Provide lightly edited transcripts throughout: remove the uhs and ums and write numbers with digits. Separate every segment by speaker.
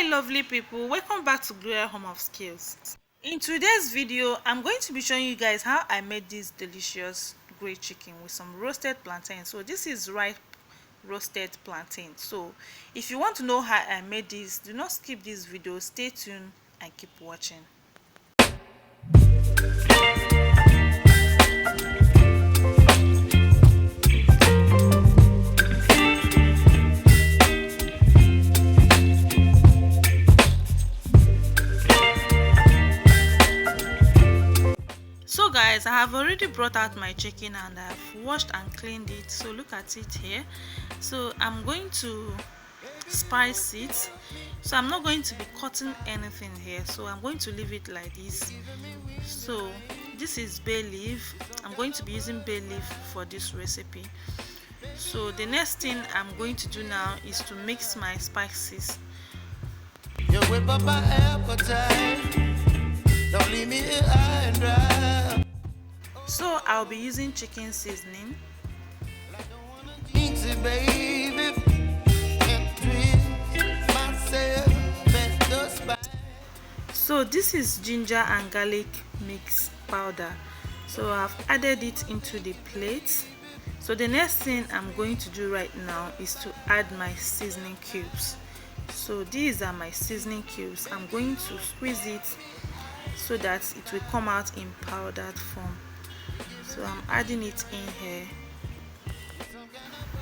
Speaker 1: Hi lovely people, welcome back to Gloria Home of Skills. In today's video I'm going to be showing you guys how I made this delicious grilled chicken with some roasted plantain. So this is ripe roasted plantain. So if you want to know how I made this, do not skip this video, stay tuned and keep watching. So guys, I have already brought out my chicken and I've washed and cleaned it. So look at it here. So I'm going to spice it. So I'm not going to be cutting anything here, so I'm going to leave it like this. So this is bay leaf. I'm going to be using bay leaf for this recipe. So the next thing I'm going to do now is to mix my spices. You whip up my appetite. Don't leave me here high and dry. So I'll be using chicken seasoning. So this is ginger and garlic mix powder. So I've added it into the plate. So the next thing I'm going to do right now is to add my seasoning cubes. So these are my seasoning cubes. I'm going to squeeze it so that it will come out in powdered form. So I'm adding it in here.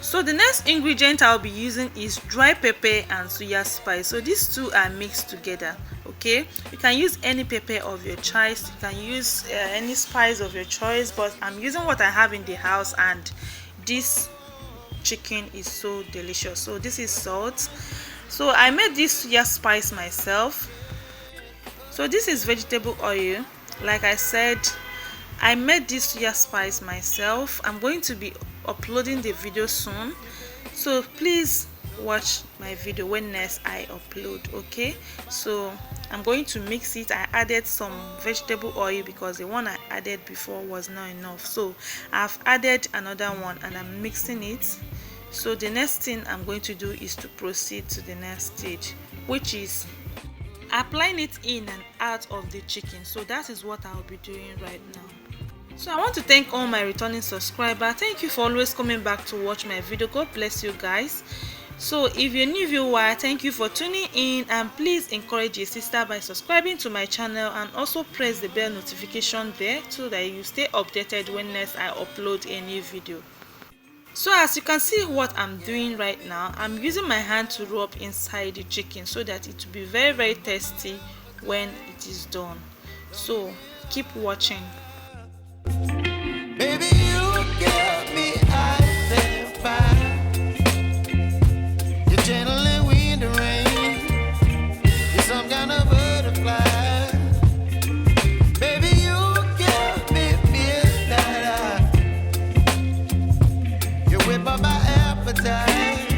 Speaker 1: So the next ingredient I'll be using is dry pepper and suya spice. So these two are mixed together. Okay, you can use any pepper of your choice, you can use any spice of your choice, but I'm using what I have in the house, and this chicken is so delicious. So this is salt. So I made this suya spice myself. So this is vegetable oil. Like I said, I made this suya spice myself. I'm going to be uploading the video soon, so please watch my video when next I upload. Okay, so I'm going to mix it. I added some vegetable oil because the one I added before was not enough, so I've added another one and I'm mixing it. So the next thing I'm going to do is to proceed to the next stage, which is applying it in and out of the chicken. So that is what I'll be doing right now. So I want to thank all my returning subscribers. Thank you for always coming back to watch my video. God bless you guys. So if you're a new viewer, thank you for tuning in, and please encourage your sister by subscribing to my channel and also press the bell notification there so that you stay updated when next I upload a new video. So as you can see what I'm doing right now, I'm using my hand to rub inside the chicken so that it will be very tasty when it is done. So keep watching. Baby, you give me ice and fire. You're channeling wind and rain. You're some kind of butterfly. Baby, you give me midnight. You whip up my appetite.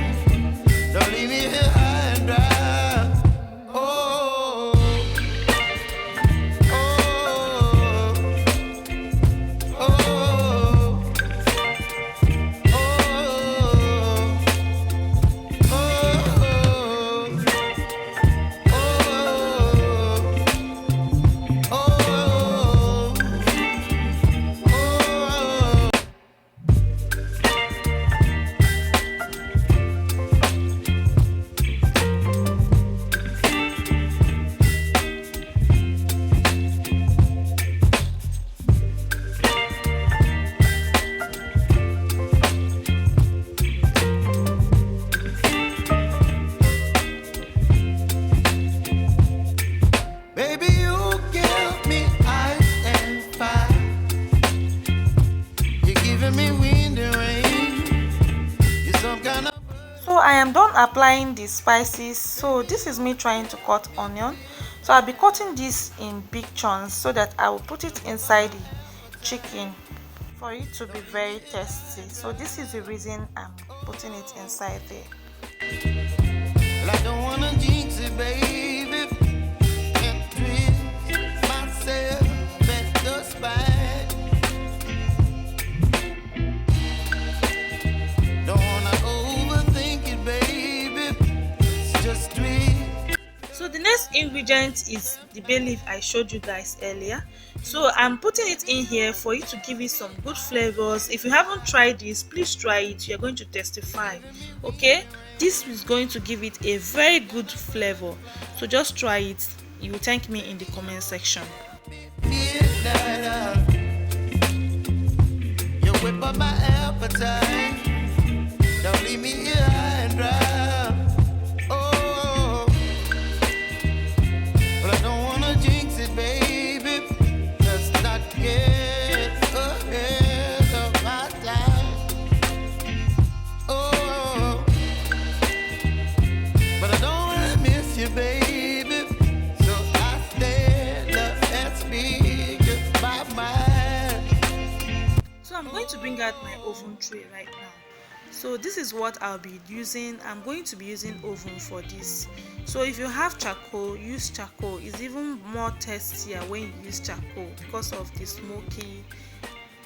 Speaker 1: Don't leave me here high and dry. Oh, so I am done applying the spices. So this is me trying to cut onion. So I'll be cutting this in big chunks so that I will put it inside the chicken for it to be very tasty. So this is the reason I'm putting it inside there. Well, I don't wanna jinx it, baby, and twist myself at the spine. So the next ingredient is the bay leaf I showed you guys earlier. So I'm putting it in here for you to give it some good flavors. If you haven't tried this, please try it. You're going to testify. Okay, this is going to give it a very good flavor, so just try it. You will thank me in the comment section. You whip up my appetite. Don't leave me here high and dry. Oh, but I don't wanna jinx it, baby. Let's not get ahead of my time. Oh, but I don't wanna miss you, baby. So I stand up and speak my mind. So I'm going to bring out my oven tray right now. So this is what I'll be using. I'm going to be using oven for this. So if you have charcoal, use charcoal. It's even more tastier when you use charcoal because of the smoky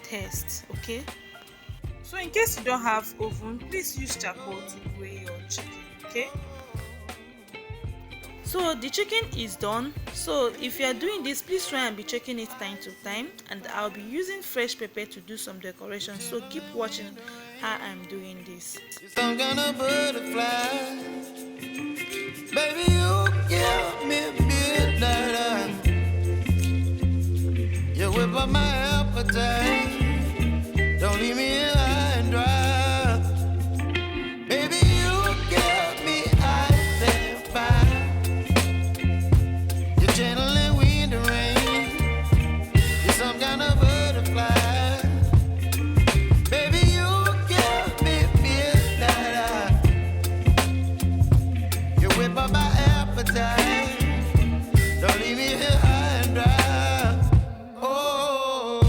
Speaker 1: taste. Okay, so in case you don't have oven, please use charcoal to grill your chicken. Okay, so the chicken is done. So if you are doing this, please try and be checking it time to time, and I'll be using fresh pepper to do some decoration, so keep watching how I'm doing this. Some kind of butterfly, baby, you give me midnight. You whip up my appetite. Don't leave me here high and dry. Baby, you give me ice and fire. You're channeling wind and rain. You're some kind of butterfly. Don't leave me here high and dry. Oh,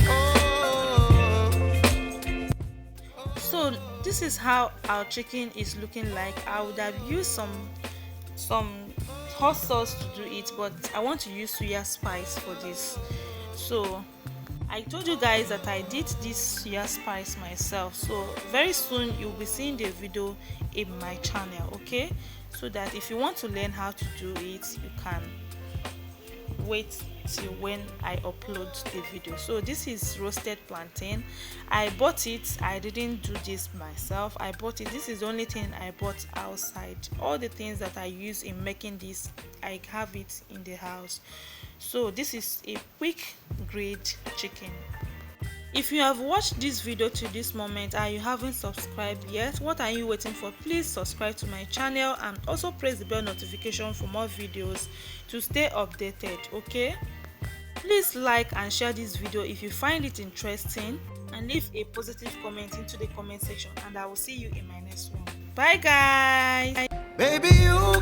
Speaker 1: oh. So this is how our chicken is looking like. I would have used some hot sauce to do it, but I want to use Suya spice for this. So I told you guys that I did this Suya spice myself, so very soon you'll be seeing the video in my channel. Okay, so that if you want to learn how to do it, you can wait till when I upload the video. So this is roasted plantain. I bought it. I didn't do this myself. I bought it. This is the only thing I bought outside. All the things that I use in making this, I have it in the house. So this is a quick grilled chicken. If you have watched this video to this moment and you haven't subscribed yet, what are you waiting for? Please subscribe to my channel and also press the bell notification for more videos to stay updated. Okay, please like and share this video if you find it interesting, and leave a positive comment into the comment section, and I will see you in my next one. Bye guys. Baby, you